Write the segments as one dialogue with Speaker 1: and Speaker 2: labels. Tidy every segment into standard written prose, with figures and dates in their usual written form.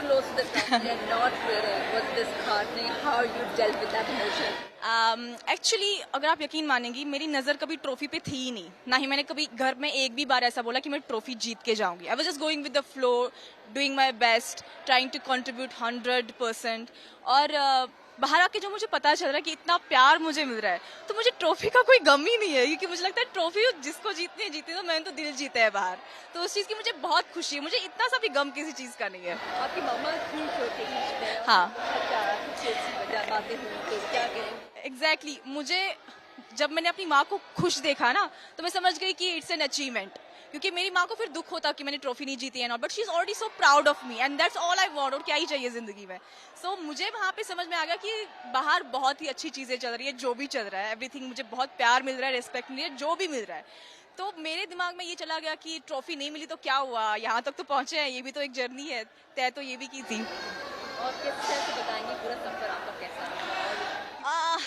Speaker 1: close to the trophy and not winning was disheartening. How you dealt with that emotion?
Speaker 2: Actually अगर आप यकीन मानेंगी, मेरी नज़र कभी ट्रॉफी पे थी ही नहीं, ना ही मैंने कभी घर में एक भी बार ऐसा बोला कि मैं ट्रॉफी जीत के जाऊंगी. I was just going with the flow, doing my best, trying to contribute 100%. और बाहर आके जो मुझे पता चल रहा है कि इतना प्यार मुझे मिल रहा है, तो मुझे ट्रॉफी का कोई गम ही नहीं है, क्योंकि मुझे लगता है ट्रॉफी जिसको जीतनी है जीती, तो मैंने तो दिल जीता है बाहर. तो उस चीज़ की मुझे बहुत खुशी है, मुझे इतना सा भी गम किसी चीज़ का नहीं है.
Speaker 1: आपकी मम्मा खुश होती है?
Speaker 2: हाँ,
Speaker 1: बातें हुई तो क्या करें?
Speaker 2: एग्जैक्टली मुझे जब मैंने अपनी माँ को खुश देखा ना, तो मैं समझ गई कि इट्स एन अचीवमेंट. क्योंकि मेरी माँ को फिर दुख होता कि मैंने ट्रॉफी नहीं जीती है not, but she is already so proud of me and that's all I want. और क्या ही चाहिए जिंदगी में. सो मुझे वहाँ पे समझ में आ गया कि बाहर बहुत ही अच्छी चीजें चल रही है, जो भी चल रहा है, एवरीथिंग, मुझे बहुत प्यार मिल रहा है, रिस्पेक्ट मिल रही है, जो भी मिल रहा है. तो मेरे दिमाग में ये चला गया कि ट्रॉफी नहीं मिली तो क्या हुआ, यहाँ तक तो पहुंचे हैं, ये भी तो एक जर्नी है, तय तो ये भी की थी.
Speaker 1: और किस तरह से बताएंगे पूरा सफर आपका कैसा रहा?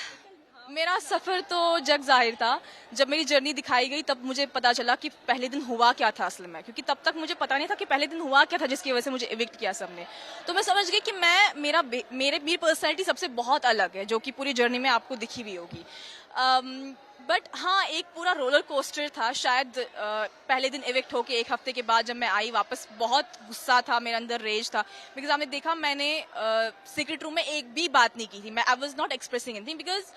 Speaker 2: मेरा सफ़र तो जग जाहिर था. जब मेरी जर्नी दिखाई गई तब मुझे पता चला कि पहले दिन हुआ क्या था असल में, क्योंकि तब तक मुझे पता नहीं था कि पहले दिन हुआ क्या था जिसकी वजह से मुझे इविक्ट किया सबने. तो मैं समझ गई कि मेरी पर्सनैलिटी सबसे बहुत अलग है, जो कि पूरी जर्नी में आपको दिखी भी होगी. बट हाँ, एक पूरा रोलर कोस्टर था. शायद पहले दिन इविक्ट होके एक हफ्ते के बाद जब मैं आई वापस, बहुत गुस्सा था मेरे अंदर, रेज था. बिकॉज आपने देखा मैंने सीक्रेट रूम में एक भी बात नहीं की थी. I was not expressing anything because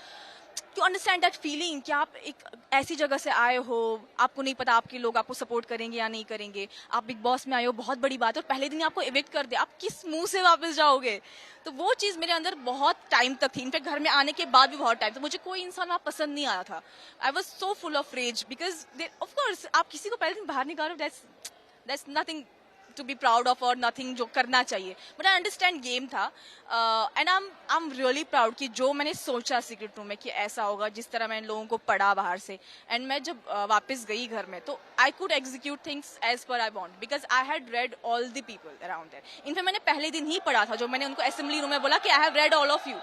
Speaker 2: to understand that feeling कि आप एक ऐसी जगह से आए हो, आपको नहीं पता आपके लोग आपको सपोर्ट करेंगे या नहीं करेंगे. आप बिग बॉस में आए हो, बहुत बड़ी बात है, और पहले दिन आपको इविक्ट कर दे, आप किस मुंह से वापस जाओगे. तो वो चीज़ मेरे अंदर बहुत टाइम तक थी. इनफैक्ट घर में आने के बाद भी बहुत टाइम, तो मुझे कोई इंसान वहाँ पसंद नहीं आया था. I was so full of rage because of course आप किसी को पहले दिन बाहर निकालो, that's nothing to be proud of और नथिंग जो करना चाहिए. बट आई अंडरस्टैंड गेम था. And I am really proud कि जो मैंने सोचा सीक्रेट रूम में कि ऐसा होगा, जिस तरह मैंने लोगों को पढ़ा बाहर से, एंड मैं जब वापस गई घर में, तो I could execute things as per I want because I had read all the people around there. In fact मैंने पहले दिन ही पढ़ा था, जो मैंने उनको असेंबली रूम में बोला कि I have read all of you,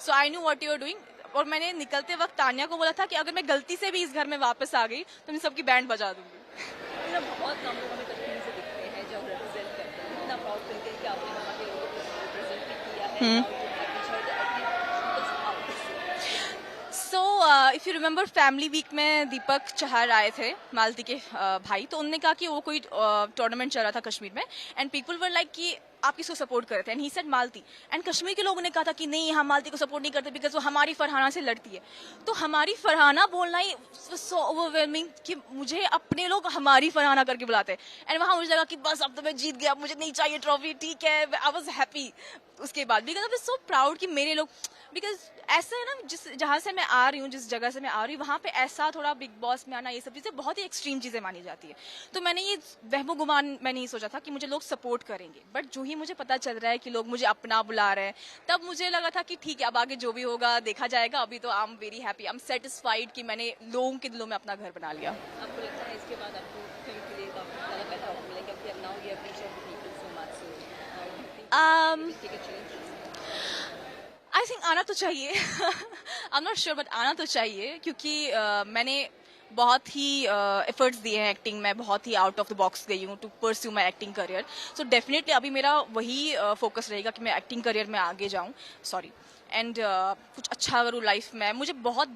Speaker 2: so I knew what you are doing. और मैंने निकलते वक्त तानिया को बोला था कि अगर मैं गलती से भी इस घर में वापस आ गई तो मैं सबकी बैंड बजा दूंगी.
Speaker 1: बहुत कम लोग हमें कश्मीर से दिखते हैं जो रिप्रेजेंट करते हैं. इतना प्राउड फील करके आपने वहाँ के लोगों को रिप्रेजेंट भी किया है.
Speaker 2: So if you remember family week में दीपक चहर आए थे, मालती के भाई, तो उन्होंने कहा कि वो कोई टूर्नामेंट चल रहा था कश्मीर में, एंड पीपल वर लाइक कि आप किसको सपोर्ट कर रहे थे, and he said Malti. And Kashmir के लोगों ने कहा था कि नहीं, हम मालती को सपोर्ट नहीं करते बिकॉज वो हमारी फरहाना से लड़ती है. तो हमारी फरहाना बोलना ही सो ओवरवेलमिंग कि मुझे अपने लोग हमारी फरहाना करके बुलाते हैं. एंड वहाँ मुझे लगा कि बस अब तो मैं जीत गया, मुझे नहीं चाहिए ट्रॉफी, ठीक है. आई वॉज हैप्पी उसके बाद because I was so proud कि मेरे लोग, बिकॉज ऐसा है ना, जहाँ से मैं आ रही हूँ, जिस जगह से मैं आ रही हूँ, वहाँ पे ऐसा थोड़ा बिग बॉस में आना, ये सब चीज़ें बहुत ही एक्सट्रीम चीज़ें मानी जाती है. तो मैंने ये वहमो गुमान मैं नहीं सोचा था कि मुझे लोग सपोर्ट करेंगे. बट जो ही मुझे पता चल रहा है कि लोग मुझे अपना बुला रहे हैं, तब मुझे लगा था कि ठीक है, अब आगे जो भी होगा देखा जाएगा. अभी तो I am very happy, I am satisfied कि मैंने लोगों के दिलों में अपना घर बना लिया.
Speaker 1: आपको लगता है इसके बाद आपको फिल्म के लिए काफी ज़्यादा पैसा मिलेगा कि अब now you have reached the people so much, so
Speaker 2: I think आना तो चाहिए. I am not sure but आना तो चाहिए, क्योंकि मैंने बहुत ही एफर्ट्स दिए हैं एक्टिंग में, बहुत ही आउट ऑफ द बॉक्स गई हूँ to pursue my acting career. So definitely अभी मेरा वही फोकस रहेगा कि मैं एक्टिंग करियर में आगे जाऊँ, सॉरी, एंड कुछ अच्छा करूँ लाइफ में. मुझे बहुत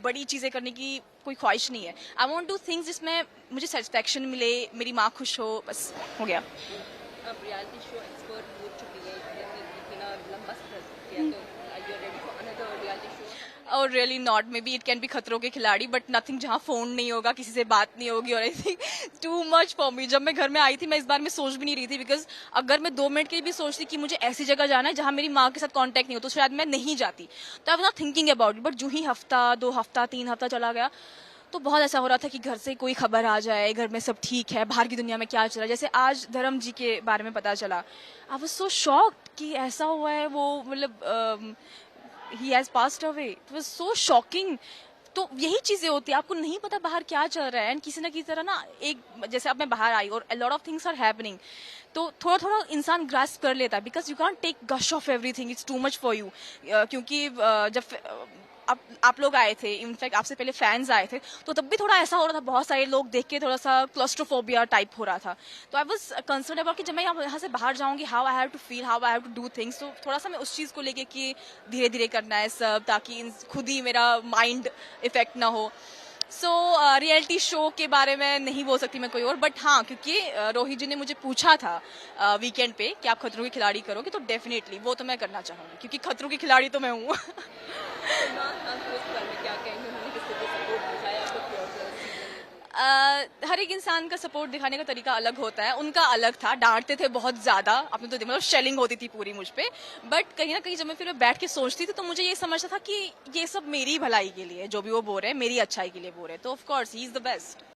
Speaker 2: बड़ी चीज़ें करने की कोई ख्वाहिश नहीं है. आई वॉन्ट टू थिंग्स जिसमें मुझे सेटिस्फैक्शन मिले, मेरी माँ खुश हो, बस हो गया.
Speaker 1: अब रियलिटी शो एक्सपर्ट हो चुकी है, इतना लंबा सफर किया, तो are you ready for another reality show?
Speaker 2: और really not, maybe it can be Khatron Ke खिलाड़ी, बट नथिंग जहाँ फोन नहीं होगा, किसी से बात नहीं होगी, और I think to much for me. जब मैं घर में आई थी, मैं इस बार में सोच भी नहीं रही थी, बिकॉज अगर मैं 2 मिनट के लिए भी सोचती कि मुझे ऐसी जगह जाना है जहाँ मेरी माँ के साथ कॉन्टैक्ट नहीं हो, तो शायद मैं नहीं जाती. तो I was not thinking about it. But जो ही हफ्ता, 2 हफ्ता, 3 हफ्ता चला गया, तो बहुत ऐसा हो रहा था कि घर से कोई खबर आ जाए, घर में सब ठीक है, बाहर की दुनिया में क्या चल रहा है. जैसे आज धर्म जी के बारे में पता चला, आई वाज सो शॉक्ड कि ऐसा हुआ है, वो मतलब he has passed away. It was so shocking. तो यही चीजें होती है, आपको नहीं पता बाहर क्या चल रहा है, एंड किसी ना किसी तरह ना, एक जैसे अब मैं बाहर आई और a lot of things are happening, तो थोड़ा थोड़ा इंसान ग्रास्प कर लेता है, because you can't take gush of everything, it's too much for you. क्योंकि जब आप लोग आए थे, इनफैक्ट आपसे पहले फैंस आए थे, तो तब भी थोड़ा ऐसा हो रहा था, बहुत सारे लोग देख के थोड़ा सा क्लॉस्ट्रोफोबिया टाइप हो रहा था। तो आई वाज कंसर्न अबाउट कि जब मैं यहाँ से बाहर जाऊंगी, how I have to feel, how I have to do things. तो थोड़ा सा मैं उस चीज़ को लेके कि धीरे धीरे करना है सब, ताकि खुद ही मेरा माइंड इफेक्ट ना हो। सो रियलिटी शो के बारे में नहीं बोल सकती मैं कोई और, बट हाँ, क्योंकि रोहित जी ने मुझे पूछा था वीकेंड पे कि आप खतरों के खिलाड़ी करोगे, तो डेफिनेटली वो तो मैं करना चाहूंगी, क्योंकि खतरों के खिलाड़ी तो मैं हूँ।
Speaker 1: सलमान खान को इस बारे में क्या कहेंगे, उन्होंने किस तरह सपोर्ट दिखाया आपको थ्रू आउट द सीजन?
Speaker 2: हर एक इंसान का सपोर्ट दिखाने का तरीका अलग होता है, उनका अलग था, डांटते थे बहुत ज्यादा, आपने तो मतलब शेलिंग होती थी पूरी मुझ पे। बट कहीं ना कहीं जब मैं फिर बैठ के सोचती थी, तो मुझे ये समझता था कि ये सब मेरी भलाई के लिए, जो भी वो बोल रहे हैं मेरी अच्छाई के लिए बोल रहे हैं, तो of course he is the best.